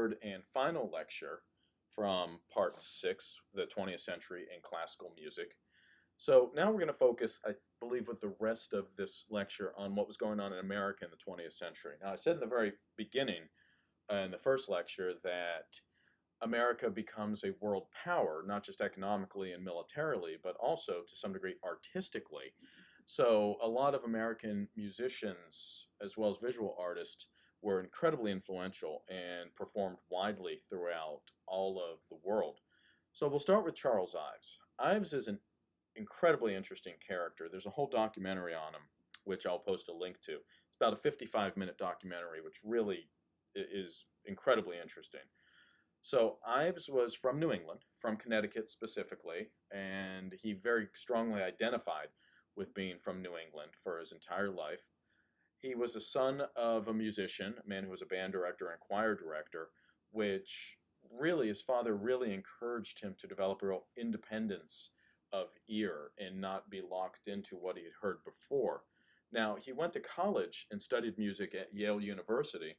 third and final lecture from part six, the 20th century in classical music. So now we're going to focus, I believe, with the rest of this lecture on what was going on in America in the 20th century. Now, I said in the very beginning, in the first lecture, that America becomes a world power, not just economically and militarily, but also to some degree artistically. So a lot of American musicians, as well as visual artists, were incredibly influential and performed widely throughout all of the world. So we'll start with Charles Ives. Ives is an incredibly interesting character. There's a whole documentary on him, which I'll post a link to. It's about a 55-minute documentary, which really is incredibly interesting. So Ives was from New England, from Connecticut specifically, and he very strongly identified with being from New England for his entire life. He was the son of a musician, a man who was a band director and choir director, which really, his father really encouraged him to develop a real independence of ear and not be locked into what he had heard before. Now, he went to college and studied music at Yale University,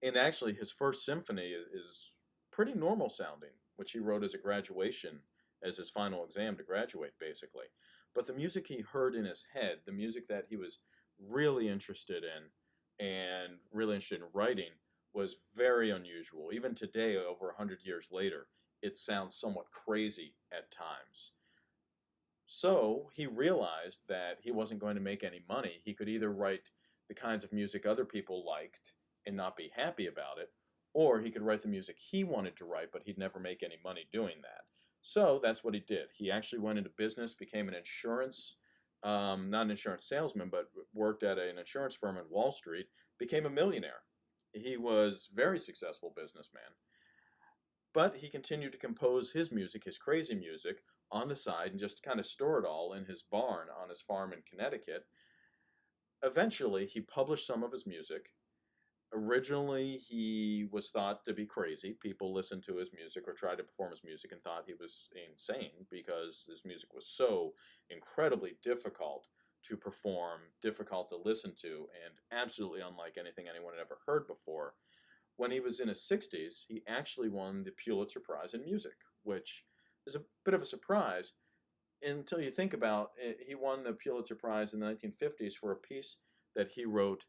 and actually his first symphony is pretty normal sounding, which he wrote as a graduation, as his final exam to graduate, basically. But the music he heard in his head, the music that he was really interested in and really interested in writing, was very unusual. Even today, over 100 years later, it sounds somewhat crazy at times. So he realized that he wasn't going to make any money. He could either write the kinds of music other people liked and not be happy about it, or he could write the music he wanted to write, but he'd never make any money doing that. So that's what he did. He actually went into business, became an insurance, not an insurance salesman, but worked at an insurance firm in Wall Street, became a millionaire. He was a very successful businessman. But he continued to compose his music, his crazy music, on the side and just kind of store it all in his barn on his farm in Connecticut. Eventually, he published some of his music. Originally, he was thought to be crazy. People listened to his music or tried to perform his music and thought he was insane because his music was so incredibly difficult to perform, difficult to listen to, and absolutely unlike anything anyone had ever heard before. When he was in his 60s, he actually won the Pulitzer Prize in music, which is a bit of a surprise until you think about it. He won the Pulitzer Prize in the 1950s for a piece that he wrote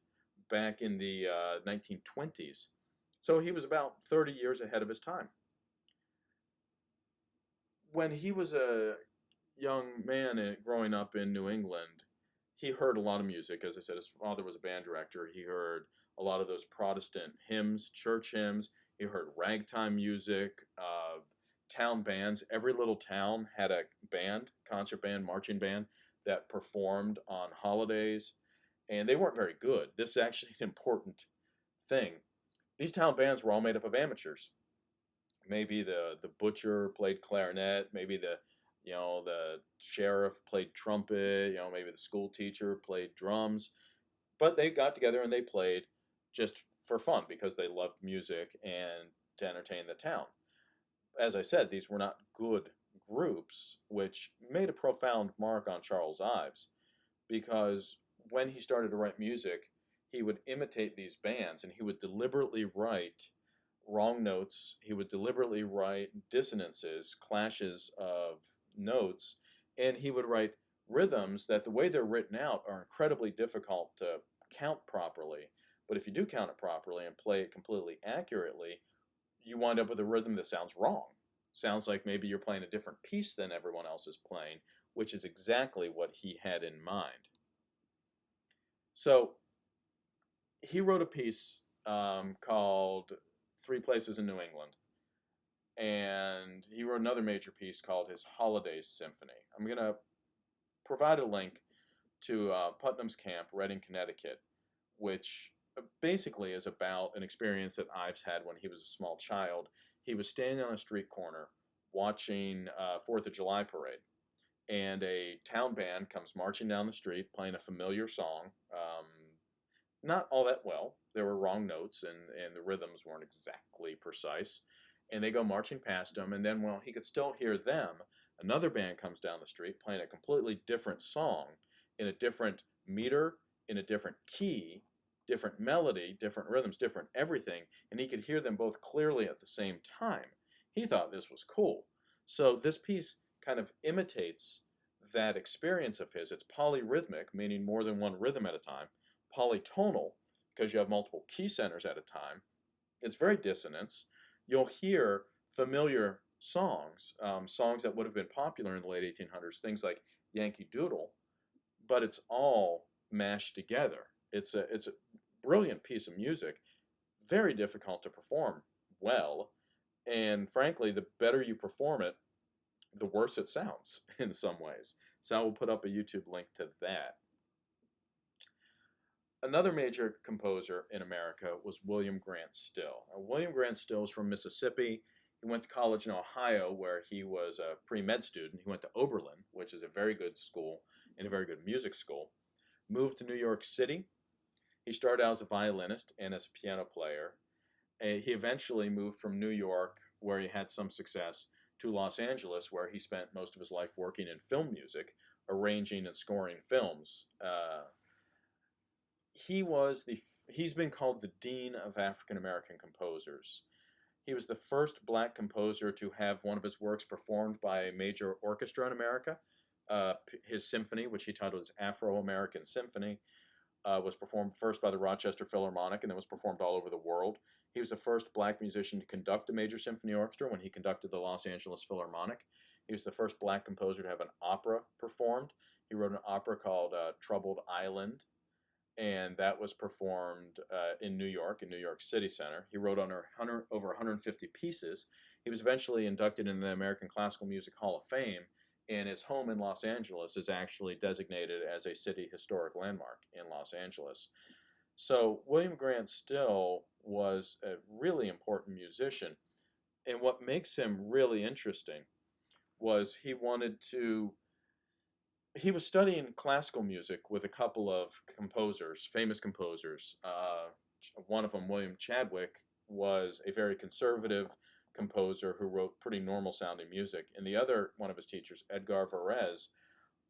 back in the 1920s. So he was about 30 years ahead of his time. When he was a young man growing up in New England, he heard a lot of music. As I said, his father was a band director. He heard a lot of those Protestant hymns, church hymns. He heard ragtime music, town bands. Every little town had a band, concert band, marching band, that performed on holidays, and they weren't very good. This is actually an important thing. These town bands were all made up of amateurs. Maybe the butcher played clarinet, maybe the sheriff played trumpet, maybe the school teacher played drums, but they got together and they played just for fun because they loved music and to entertain the town. As I said, these were not good groups, which made a profound mark on Charles Ives, because when he started to write music, he would imitate these bands and he would deliberately write wrong notes. He would deliberately write dissonances, clashes of notes, and he would write rhythms that the way they're written out are incredibly difficult to count properly. But if you do count it properly and play it completely accurately, you wind up with a rhythm that sounds wrong. Sounds like maybe you're playing a different piece than everyone else is playing, which is exactly what he had in mind. So he wrote a piece called Three Places in New England, and he wrote another major piece called his Holidays Symphony. I'm going to provide a link to Putnam's Camp, Reading, Connecticut, which basically is about an experience that Ives had when he was a small child. He was standing on a street corner watching a 4th of July parade, and a town band comes marching down the street playing a familiar song. Not all that well. There were wrong notes, and the rhythms weren't exactly precise. And they go marching past him, and then while he could still hear them, another band comes down the street playing a completely different song in a different meter, in a different key, different melody, different rhythms, different everything, and he could hear them both clearly at the same time. He thought this was cool. So this piece kind of imitates that experience of his. It's polyrhythmic, meaning more than one rhythm at a time, polytonal, because you have multiple key centers at a time. It's very dissonance. You'll hear familiar songs, songs that would have been popular in the late 1800s, things like Yankee Doodle, but it's all mashed together. It's a brilliant piece of music, very difficult to perform well, and frankly, the better you perform it, the worse it sounds in some ways. So I will put up a YouTube link to that. Another major composer in America was William Grant Still. Now, William Grant Still is from Mississippi. He went to college in Ohio, where he was a pre-med student. He went to Oberlin, which is a very good school and a very good music school. Moved to New York City. He started out as a violinist and as a piano player. He eventually moved from New York, where he had some success, to Los Angeles, where he spent most of his life working in film music, arranging and scoring films. He's been called the Dean of African American Composers. He was the first black composer to have one of his works performed by a major orchestra in America. His symphony, which he titled his Afro-American Symphony, was performed first by the Rochester Philharmonic and then was performed all over the world. He was the first black musician to conduct a major symphony orchestra when he conducted the Los Angeles Philharmonic. He was the first black composer to have an opera performed. He wrote an opera called Troubled Island, and that was performed in New York City Center. He wrote over 150 pieces. He was eventually inducted into the American Classical Music Hall of Fame, and his home in Los Angeles is actually designated as a city historic landmark in Los Angeles. So William Grant Still was a really important musician, and what makes him really interesting was he was studying classical music with a couple of composers, famous composers. One of them, William Chadwick, was a very conservative composer who wrote pretty normal sounding music. And the other one of his teachers, Edgar Varese,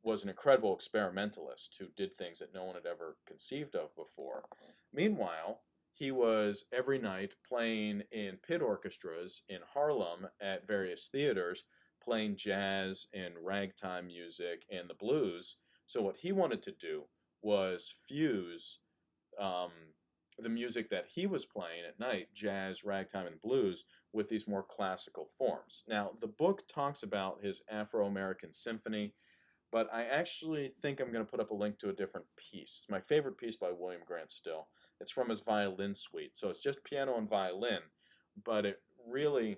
was an incredible experimentalist who did things that no one had ever conceived of before. Meanwhile, he was every night playing in pit orchestras in Harlem at various theaters, playing jazz and ragtime music and the blues. So what he wanted to do was fuse the music that he was playing at night, jazz, ragtime, and blues, with these more classical forms. Now, the book talks about his Afro-American Symphony, but I actually think I'm going to put up a link to a different piece. It's my favorite piece by William Grant Still. It's from his violin suite. So it's just piano and violin, but it really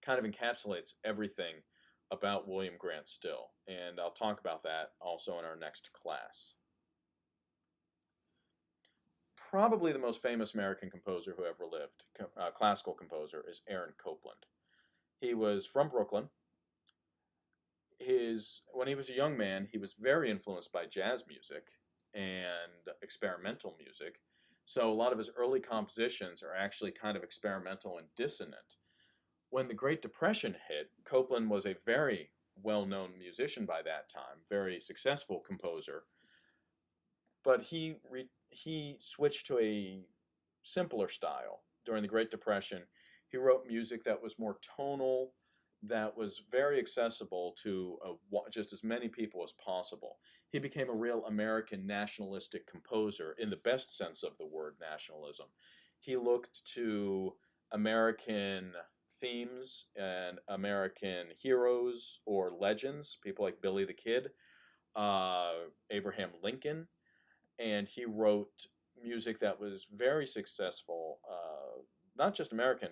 kind of encapsulates everything about William Grant Still. And I'll talk about that also in our next class. Probably the most famous American composer who ever lived, classical composer, is Aaron Copland. He was from Brooklyn. When he was a young man, he was very influenced by jazz music and experimental music. So a lot of his early compositions are actually kind of experimental and dissonant. When the Great Depression hit, Copland was a very well-known musician by that time, very successful composer, but he switched to a simpler style. During the Great Depression, he wrote music that was more tonal, that was very accessible to just as many people as possible. He became a real American nationalistic composer in the best sense of the word nationalism. He looked to American themes and American heroes or legends, people like Billy the Kid, Abraham Lincoln, and he wrote music that was very successful, not just American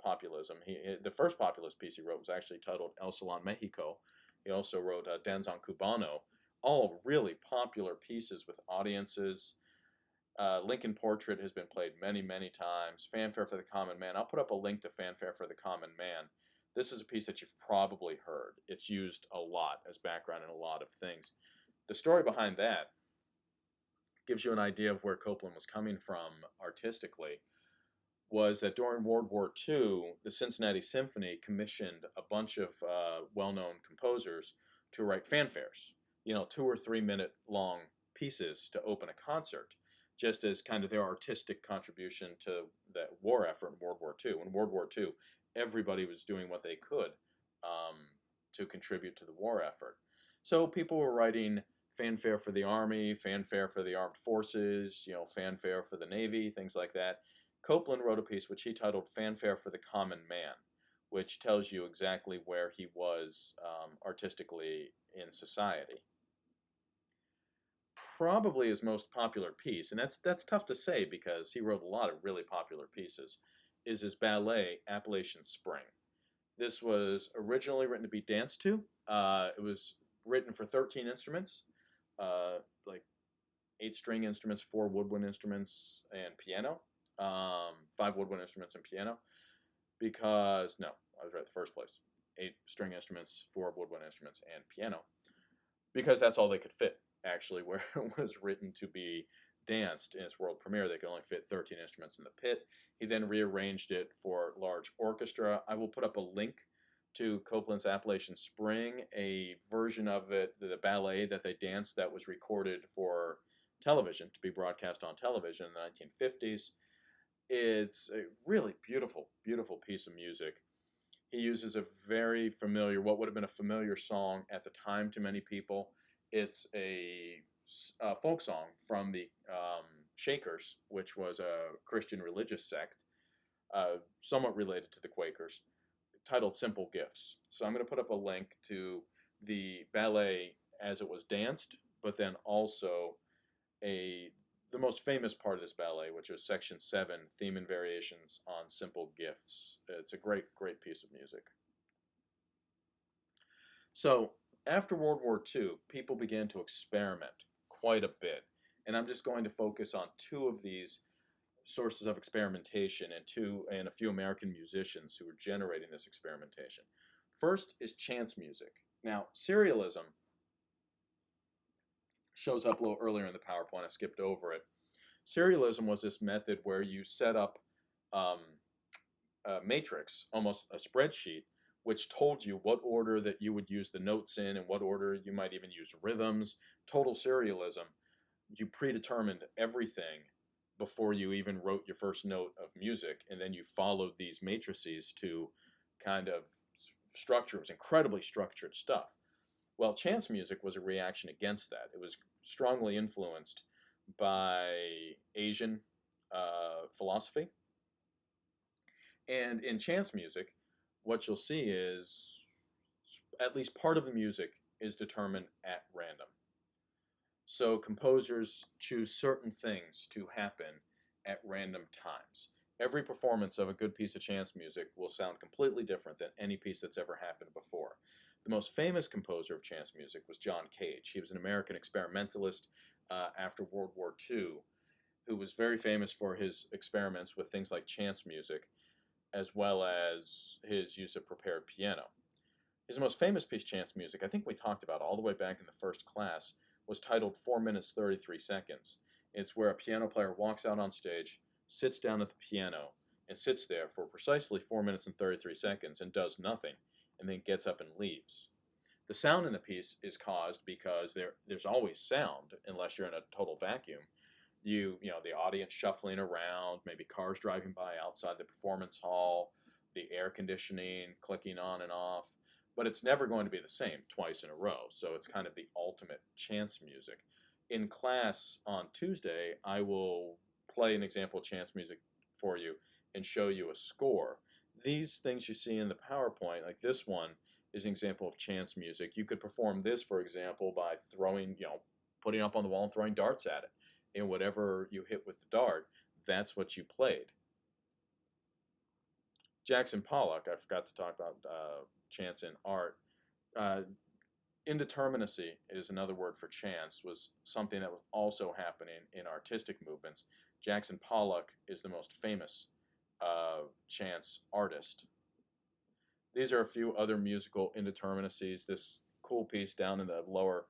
populism. The first populist piece he wrote was actually titled El Salon Mexico. He also wrote Danzón Cubano, all really popular pieces with audiences. Lincoln Portrait has been played many, many times. Fanfare for the Common Man. I'll put up a link to Fanfare for the Common Man. This is a piece that you've probably heard. It's used a lot as background in a lot of things. The story behind that gives you an idea of where Copland was coming from artistically, was that during World War II, the Cincinnati Symphony commissioned a bunch of well-known composers to write fanfares, 2 or 3 minute long pieces to open a concert, just as kind of their artistic contribution to the war effort in World War II. In World War II, everybody was doing what they could um, to contribute to the war effort. So people were writing fanfare for the Army, fanfare for the Armed Forces, fanfare for the Navy, things like that. Copeland wrote a piece which he titled Fanfare for the Common Man, which tells you exactly where he was artistically in society. Probably his most popular piece, and that's tough to say because he wrote a lot of really popular pieces, is his ballet Appalachian Spring. This was originally written to be danced to. It was written for 13 instruments, like 8 string instruments, 4 woodwind instruments, and piano. 5 woodwind instruments and piano. Because, no, I was right the first place. 8 string instruments, 4 woodwind instruments, and piano. Because that's all they could fit, actually, where it was written to be danced in its world premiere. They could only fit 13 instruments in the pit. He then rearranged it for large orchestra. I will put up a link to Copeland's Appalachian Spring, a version of it, the ballet that they danced that was recorded for television, to be broadcast on television in the 1950s. It's a really beautiful, beautiful piece of music. He uses a very familiar, what would have been a familiar song at the time to many people. It's a folk song from the Shakers, which was a Christian religious sect, somewhat related to the Quakers, titled Simple Gifts. So I'm going to put up a link to the ballet as it was danced, but then also the most famous part of this ballet, which is Section 7, Theme and Variations on Simple Gifts. It's a great, great piece of music. So after World War II, people began to experiment quite a bit. And I'm just going to focus on 2 of these sources of experimentation and a few American musicians who were generating this experimentation. First is chance music. Now, serialism shows up a little earlier in the PowerPoint. I skipped over it. Serialism was this method where you set up a matrix, almost a spreadsheet, which told you what order that you would use the notes in and what order you might even use rhythms. Total serialism, you predetermined everything before you even wrote your first note of music, and then you followed these matrices to kind of structure. It was incredibly structured stuff. Well, chance music was a reaction against that. It was strongly influenced by Asian philosophy. And in chance music, what you'll see is at least part of the music is determined at random. So composers choose certain things to happen at random times. Every performance of a good piece of chance music will sound completely different than any piece that's ever happened before. The most famous composer of chance music was John Cage. He was an American experimentalist after World War II, who was very famous for his experiments with things like chance music, as well as his use of prepared piano. His most famous piece, chance music, I think we talked about all the way back in the first class, was titled 4 minutes 33 seconds. It's where a piano player walks out on stage, sits down at the piano, and sits there for precisely 4 minutes and 33 seconds and does nothing, and then gets up and leaves. The sound in the piece is caused because there's always sound unless you're in a total vacuum. The audience shuffling around, maybe cars driving by outside the performance hall, the air conditioning clicking on and off, but it's never going to be the same twice in a row. So it's kind of the ultimate chance music. In class on Tuesday, I will play an example of chance music for you and show you a score. These things you see in the PowerPoint, like this one, is an example of chance music. You could perform this, for example, by putting it up on the wall and throwing darts at it. And whatever you hit with the dart, that's what you played. Jackson Pollock, I forgot to talk about chance in art. Indeterminacy is another word for chance, was something that was also happening in artistic movements. Jackson Pollock is the most famous chance artist. These are a few other musical indeterminacies. This cool piece down in the lower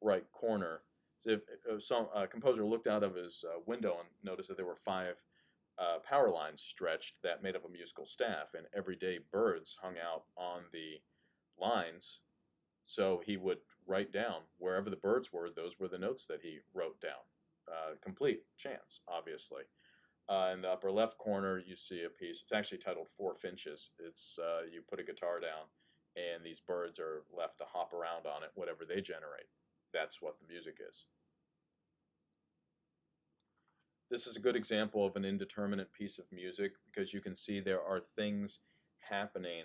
right corner. If some composer looked out of his window and noticed that there were 5 power lines stretched that made up a musical staff, and everyday birds hung out on the lines So he would write down wherever the birds were, those were the notes that he wrote down. Complete chance, obviously. In the upper left corner, you see a piece. It's actually titled Four Finches. It's you put a guitar down, and these birds are left to hop around on it, whatever they generate. That's what the music is. This is a good example of an indeterminate piece of music because you can see there are things happening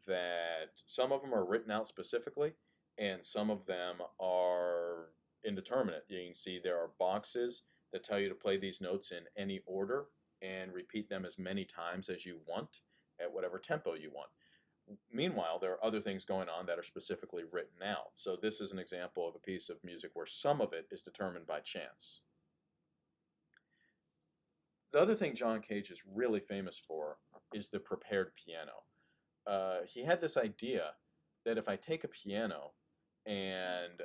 that some of them are written out specifically and some of them are indeterminate. You can see there are boxes that tell you to play these notes in any order and repeat them as many times as you want at whatever tempo you want. Meanwhile, there are other things going on that are specifically written out. So this is an example of a piece of music where some of it is determined by chance. The other thing John Cage is really famous for is the prepared piano. He had this idea that if I take a piano and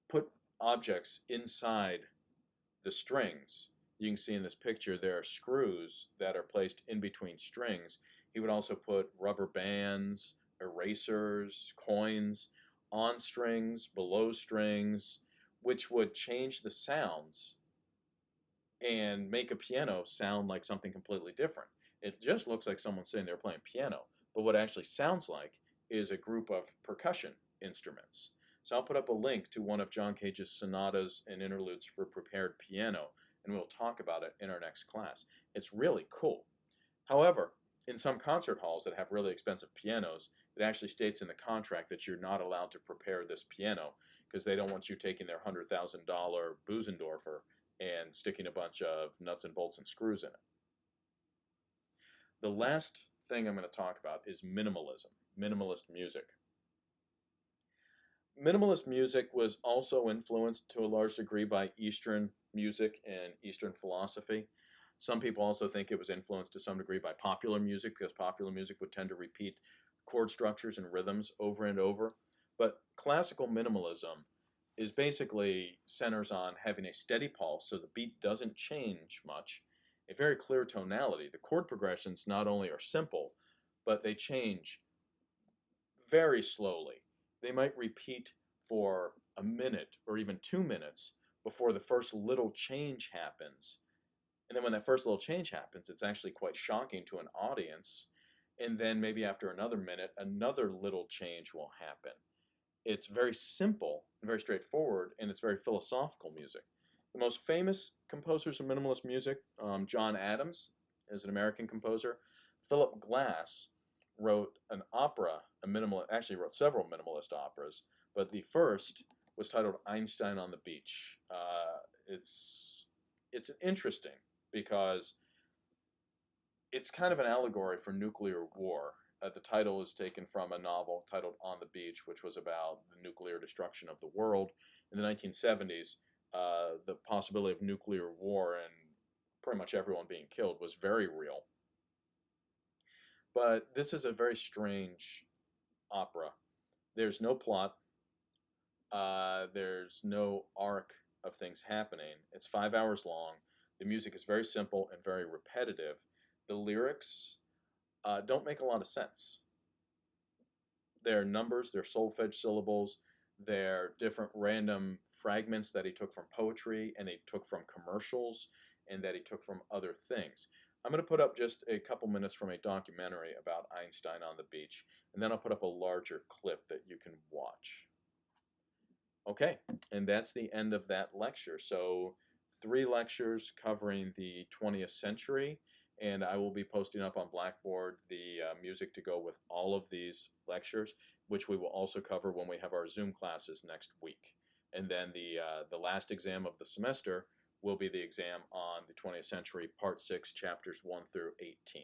put objects inside the strings, you can see in this picture there are screws that are placed in between strings. He would also put rubber bands, erasers, coins on strings, below strings, which would change the sounds and make a piano sound like something completely different. It just looks like someone sitting there playing piano, but what it actually sounds like is a group of percussion instruments. So I'll put up a link to one of John Cage's sonatas and interludes for prepared piano, and we'll talk about it in our next class. It's really cool. However, in some concert halls that have really expensive pianos, it actually states in the contract that you're not allowed to prepare this piano because they don't want you taking their $100,000 Busendorfer and sticking a bunch of nuts and bolts and screws in it. The last thing I'm going to talk about is minimalism, minimalist music. Minimalist music was also influenced to a large degree by Eastern music and Eastern philosophy. Some people also think it was influenced to some degree by popular music because popular music would tend to repeat chord structures and rhythms over and over. But classical minimalism is basically centers on having a steady pulse so the beat doesn't change much, a very clear tonality. The chord progressions not only are simple, but they change very slowly. They might repeat for a minute or even 2 minutes before the first little change happens. And then when that first little change happens, it's actually quite shocking to an audience. And then maybe after another minute, another little change will happen. It's very simple and very straightforward, and it's very philosophical music. The most famous composers of minimalist music, John Adams is an American composer. Philip Glass wrote an opera, actually wrote several minimalist operas, but the first was titled Einstein on the Beach. It's interesting because it's kind of an allegory for nuclear war. The title is taken from a novel titled On the Beach, which was about the nuclear destruction of the world. In the 1970s, the possibility of nuclear war and pretty much everyone being killed was very real. But this is a very strange opera. There's no plot. There's no arc of things happening. It's 5 hours long. The music is very simple and very repetitive. The lyrics don't make a lot of sense. They're numbers, they're solfege syllables, they're different random fragments that he took from poetry and he took from commercials and that he took from other things. I'm going to put up just a couple minutes from a documentary about Einstein on the Beach, and then I'll put up a larger clip that you can watch. Okay, and that's the end of that lecture. So 3 lectures covering the 20th century, and I will be posting up on Blackboard the music to go with all of these lectures, which we will also cover when we have our Zoom classes next week. And then the last exam of the semester will be the exam on the 20th century, Part 6, Chapters 1 through 18.